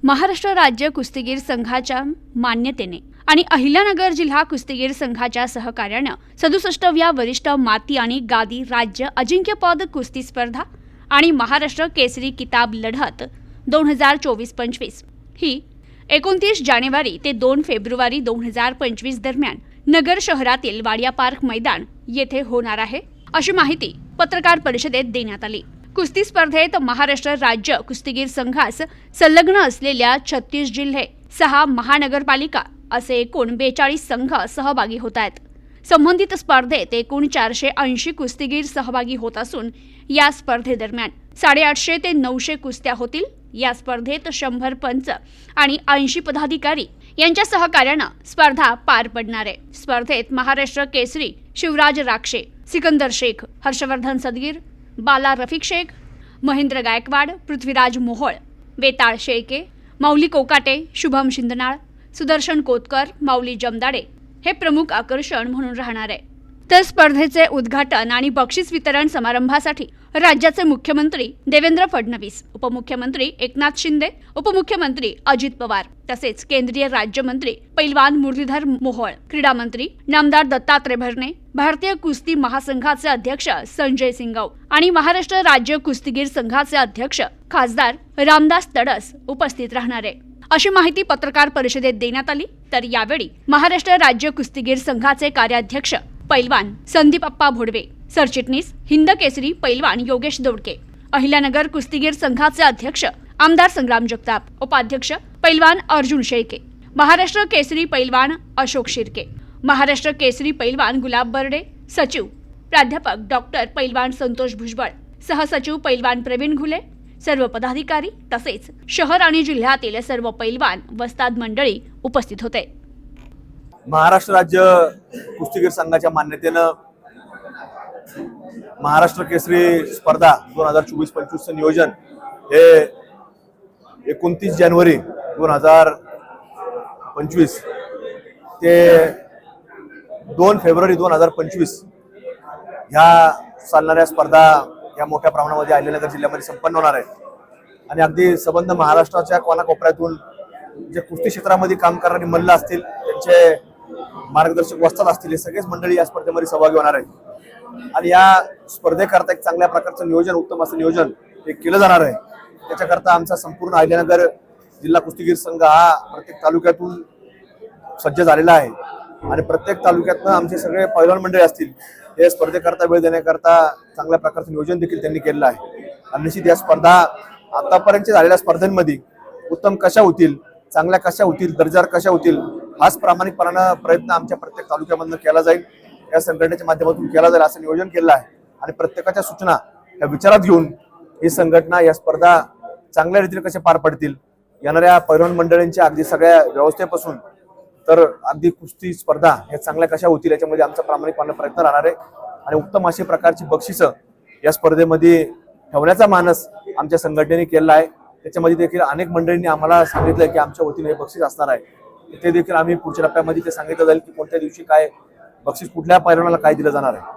महाराष्ट्र राज्य कुस्तीगीर संघाच्या मान्यतेने आणि अहिल्यानगर जिल्हा कुस्तीगीर संघाच्या सहकार्याने 67व्या वरिष्ठ माती आणि गादी राज्य अजिंक्यपद कुस्ती स्पर्धा आणि महाराष्ट्र केसरी किताब लढत 2024-25 ही 29 जानेवारी ते 2 फेब्रुवारी 2025 दरम्यान नगर शहरातील वाडिया पार्क मैदान येथे होणार आहे, अशी माहिती पत्रकार परिषदेत देण्यात आली। कुस्ती स्पर्धेत महाराष्ट्र राज्य कुस्तीगीर संघास संलग्न असलेल्या 36 जिल्हे, 6 महानगरपालिका असे एकूण 42 संघ सहभागी होत आहेत। संबंधित स्पर्धेत एकूण 480 कुस्तीगीर सहभागी होत असून या स्पर्धेदरम्यान 850 ते 900 कुस्त्या होतील। या स्पर्धेत 100 पंच आणि 80 पदाधिकारी यांच्या सहकार्याने स्पर्धा पार पडणार आहे। स्पर्धेत महाराष्ट्र केसरी शिवराज राक्षे, सिकंदर शेख, हर्षवर्धन सदगीर, बाला रफिक शेख, महेंद्र गायकवाड, पृथ्वीराज मोहोळ, वेताळ शेळके, माऊली कोकाटे, शुभम शिंदनाळ, सुदर्शन कोतकर, माऊली जमदाडे हे प्रमुख आकर्षण म्हणून राहणार आहे। तर स्पर्धेचे उद्घाटन आणि बक्षीस वितरण समारंभासाठी राज्याचे मुख्यमंत्री देवेंद्र फडणवीस, उपमुख्यमंत्री एकनाथ शिंदे, उपमुख्यमंत्री अजित पवार तसेच केंद्रीय राज्यमंत्री पैलवान मुरलीधर मोहोळ, क्रीडा मंत्री नामदार दत्तात्रय भरणे, भारतीय कुस्ती महासंघाचे अध्यक्ष संजय सिंगाव आणि महाराष्ट्र राज्य कुस्तीगीर संघाचे अध्यक्ष खासदार रामदास तडस उपस्थित राहणार आहे, अशी माहिती पत्रकार परिषदेत देण्यात आली। तर यावेळी महाराष्ट्र राज्य कुस्तीगीर संघाचे कार्याध्यक्ष पैलवान संदीप अप्पा भोडवे, सरचिटणीस हिंद केसरी पैलवान योगेश दोडके, अहिल्यानगर कुस्तीगीर संघाचे अध्यक्ष आमदार संग्राम जगताप, उपाध्यक्ष पैलवान अर्जुन शेळके, महाराष्ट्र केसरी पैलवान अशोक शिर्के, महाराष्ट्र केसरी पैलवान गुलाब बर्डे, सचिव प्राध्यापक डॉक्टर पैलवान संतोष भुजबळ, सहसचिव पैलवान प्रवीण घुले, सर्व पदाधिकारी तसेच शहर आणि जिल्ह्यातील सर्व पैलवान वस्ताद मंडळी उपस्थित होते। महाराष्ट्र राज्य कुस्तीगीर संघाच्या मान्यतेनं महाराष्ट्र केसरी स्पर्धा 2024-25 नियोजन हे 29 जानेवारी 2025 ते 2 फेब्रुवारी 2025 ह्या चालणाऱ्या स्पर्धा या मोठ्या प्रमाणामध्ये अहिल्यानगर जिल्ह्यामध्ये संपन्न होणार आहेत। आणि अगदी संबंध महाराष्ट्राच्या कोनाकोपऱ्यातून जे कुस्ती क्षेत्रामध्ये काम करणारी मल्ल असतील, त्यांचे मार्गदर्शक वस्ताद असतील, हे सगळेच मंडळी या स्पर्धेमध्ये सहभागी होणार आहेत। आणि या स्पर्धेकरता एक चांगल्या प्रकारचं नियोजन, उत्तम असं नियोजन हे केलं जाणार आहे। त्याच्याकरता आमचा संपूर्ण अहिल्यानगर जिल्हा कुस्तीगीर संघ हा प्रत्येक तालुक्यातून सज्ज झालेला आहे आणि प्रत्येक तालुक्यातनं आमचे सगळे पैलवान मंडळी असतील, हे स्पर्धेकरता वेळ देण्याकरता चांगल्या प्रकारचं नियोजन देखील त्यांनी केलेलं आहे। आणि निश्चित या स्पर्धा आतापर्यंत झालेल्या स्पर्धांमध्ये उत्तम कशा होतील, चांगल्या कशा होतील, दर्जादार कशा होतील, हाच प्रामाणिकपणानं प्रयत्न आमच्या प्रत्येक तालुक्यामधून केला जाईल, या संघटनेच्या माध्यमातून केला जाईल असं नियोजन केलं आहे। आणि प्रत्येकाच्या सूचना या विचारात घेऊन ही संघटना या स्पर्धा चांगल्या रीतीने कशा पार पडतील, येणाऱ्या पैलवान मंडळींच्या अगदी सगळ्या व्यवस्थेपासून तर अगदी कुस्ती स्पर्धा हे चांगल्या कशा होतील याच्यामध्ये आमचा प्रामाणिकपणे प्रयत्न राहणार आहे। आणि उत्तम अशी प्रकारची बक्षिसं या स्पर्धेमध्ये ठेवण्याचा मानस आमच्या संघटनेने केला आहे। त्याच्यामध्ये देखील अनेक मंडळींनी आम्हाला सांगितलं की आमच्या वतीने हे बक्षीस असणार आहे। ते देखील आम्ही पुढच्या टप्प्यामध्ये ते सांगितलं जाईल की कोणत्या दिवशी काय बक्षीस, कुठल्या पैलवानाला काय दिलं जाणार आहे।